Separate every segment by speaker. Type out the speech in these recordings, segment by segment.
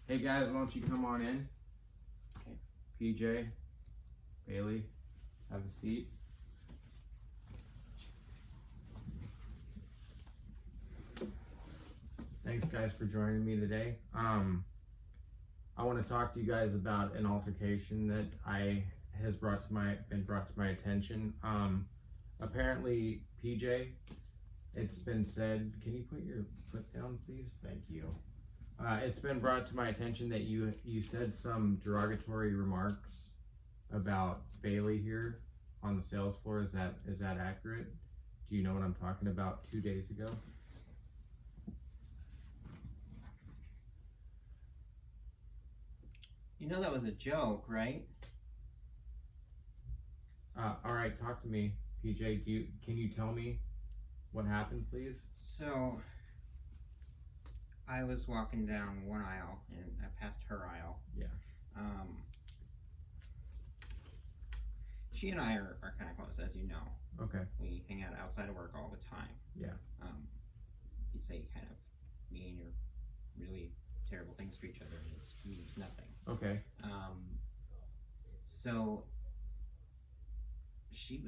Speaker 1: Hey guys, why don't you come on in?
Speaker 2: Okay.
Speaker 1: PJ, Bailey, have a seat. Thanks guys for joining me today. I want to talk to you guys about an altercation that been brought to my attention. Apparently, PJ, it's been said. Can you put your foot down, please? Thank you. It's been brought to my attention that you said some derogatory remarks about Bailey here on the sales floor. Is that accurate? Do you know what I'm talking about? 2 days ago.
Speaker 2: You know that was a joke, right?
Speaker 1: All right, talk to me, PJ. Can you tell me what happened, please?
Speaker 2: So, I was walking down one aisle and I passed her aisle.
Speaker 1: Yeah.
Speaker 2: She and I are kind of close, as you know.
Speaker 1: Okay.
Speaker 2: We hang out outside of work all the time.
Speaker 1: Yeah.
Speaker 2: You say kind of mean or really terrible things to each other, and it means nothing.
Speaker 1: Okay.
Speaker 2: So she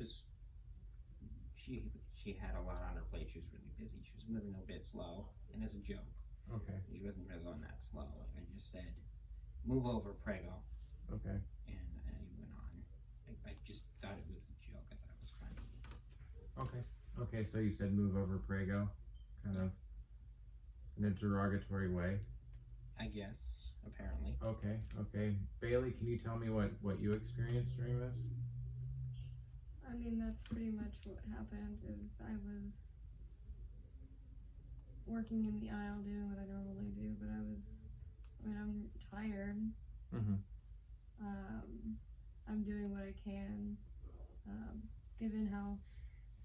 Speaker 2: had a lot on her plate. She was really busy. She was moving a bit slow, and as a joke.
Speaker 1: Okay.
Speaker 2: She wasn't really going that slow. I just said, "Move over, prego."
Speaker 1: Okay.
Speaker 2: And I went on. I just thought it was a joke. I thought it was funny.
Speaker 1: Okay. Okay. So you said move over, prego, kind of in a derogatory way.
Speaker 2: I guess, apparently.
Speaker 1: Okay. Okay. Bailey, can you tell me what you experienced during this?
Speaker 3: I mean, that's pretty much what happened. Is I was working in the aisle doing what I normally do, but I'm tired.
Speaker 1: Mm-hmm.
Speaker 3: I'm doing what I can, given how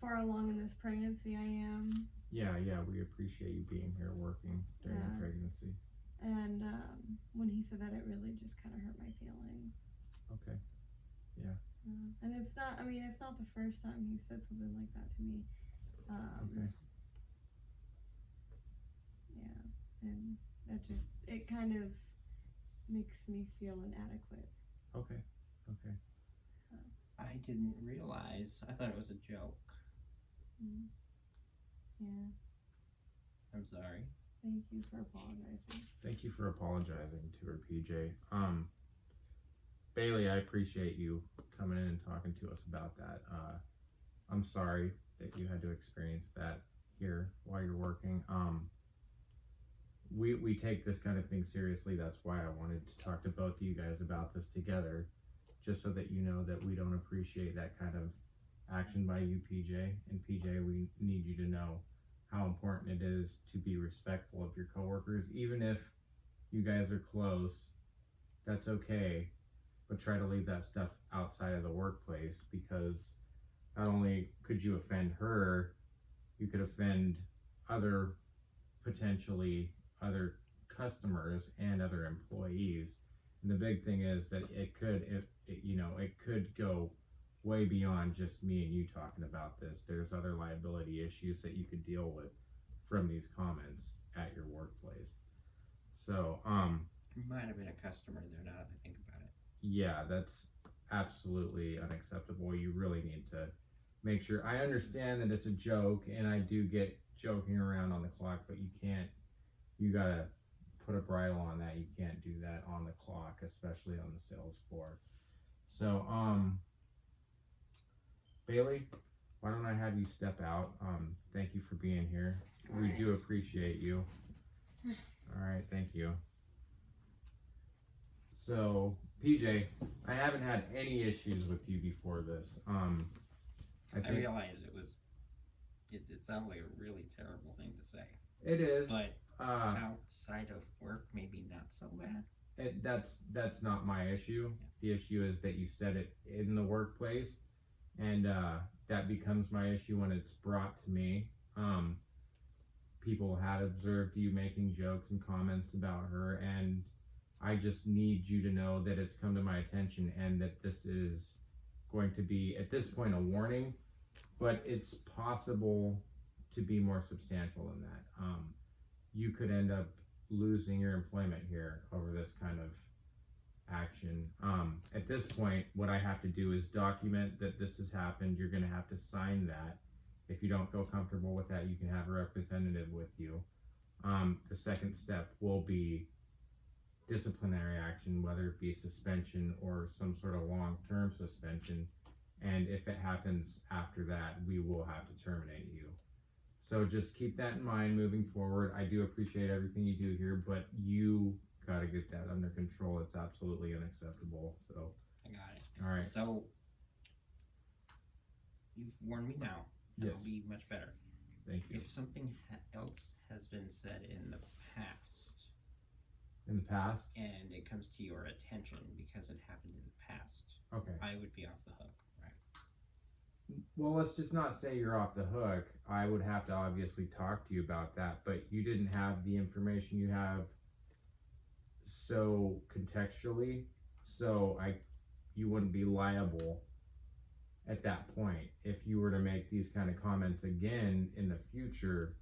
Speaker 3: far along in this pregnancy I am.
Speaker 1: Yeah, we appreciate you being here working during the pregnancy.
Speaker 3: And when he said that, it really just kind of hurt my feelings.
Speaker 1: Okay. Yeah.
Speaker 3: And it's not the first time he said something like that to me.
Speaker 1: Okay.
Speaker 3: Yeah, and it kind of makes me feel inadequate.
Speaker 1: Okay. Okay.
Speaker 2: I didn't realize. I thought it was a joke.
Speaker 3: Yeah.
Speaker 2: I'm sorry.
Speaker 3: Thank you for apologizing.
Speaker 1: Thank you for apologizing to her, PJ. Bailey, I appreciate you coming in and talking to us about that. I'm sorry that you had to experience that here while you're working. We take this kind of thing seriously. That's why I wanted to talk to both of you guys about this together, just so that you know that we don't appreciate that kind of action by you, PJ. And PJ, we need you to know how important it is to be respectful of your coworkers. Even if you guys are close, that's okay, but try to leave that stuff outside of the workplace, because not only could you offend her, you could offend potentially other customers and other employees. And the big thing is that it could go way beyond just me and you talking about this. There's other liability issues that you could deal with from these comments at your workplace. So,
Speaker 2: You might have been a customer there, now that I think about it.
Speaker 1: Yeah, that's absolutely unacceptable. You really need to make sure. I understand that it's a joke, and I do get joking around on the clock, but you gotta put a bridle on that. You can't do that on the clock, especially on the sales floor. So, Bailey, why don't I have you step out? Thank you for being here. We do appreciate you. All right, thank you. So, PJ, I haven't had any issues with you before this.
Speaker 2: I realize it sounds like a really terrible thing to say.
Speaker 1: It is.
Speaker 2: But outside of work, maybe not so bad.
Speaker 1: That's not my issue. The issue is that you said it in the workplace, and that becomes my issue when it's brought to me. People had observed you making jokes and comments about her, and I just need you to know that it's come to my attention, and that this is going to be, at this point, a warning, but it's possible to be more substantial than that. You could end up losing your employment here over this kind of action. At this point, what I have to do is document that this has happened. You're gonna have to sign that. If you don't feel comfortable with that, you can have a representative with you. The second step will be disciplinary action, whether it be suspension or some sort of long-term suspension. And if it happens after that, we will have to terminate you. So just keep that in mind moving forward. I do appreciate everything you do here, but you gotta get that under control. It's absolutely unacceptable. So
Speaker 2: I got it.
Speaker 1: all right.
Speaker 2: So you've warned me now. And
Speaker 1: Yes.
Speaker 2: I'll be much better.
Speaker 1: Thank you.
Speaker 2: If something else has been said in the past,
Speaker 1: In the past?
Speaker 2: and it comes to your attention because it happened in the past,
Speaker 1: Okay.
Speaker 2: I would be off the hook, right?
Speaker 1: Well, let's just not say you're off the hook. I would have to obviously talk to you about that, but you didn't have the information you have so contextually, so you wouldn't be liable at that point. If you were to make these kind of comments again in the future,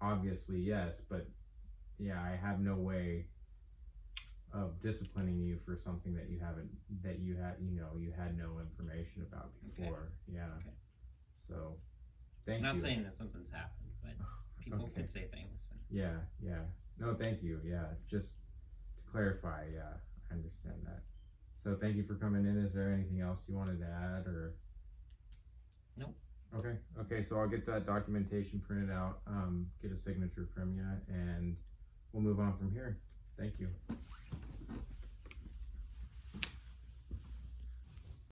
Speaker 1: obviously yes, but yeah, I have no way of disciplining you for something that you had no information about before. Yeah.
Speaker 2: Okay.
Speaker 1: So thank
Speaker 2: I'm
Speaker 1: you.
Speaker 2: not saying that something's happened, but people
Speaker 1: Okay.
Speaker 2: could say things. And
Speaker 1: Yeah. No, thank you. Yeah, just to clarify, yeah, I understand that. So thank you for coming in. Is there anything else you wanted to add, or?
Speaker 2: Nope.
Speaker 1: Okay, so I'll get that documentation printed out, get a signature from you, and we'll move on from here. Thank you.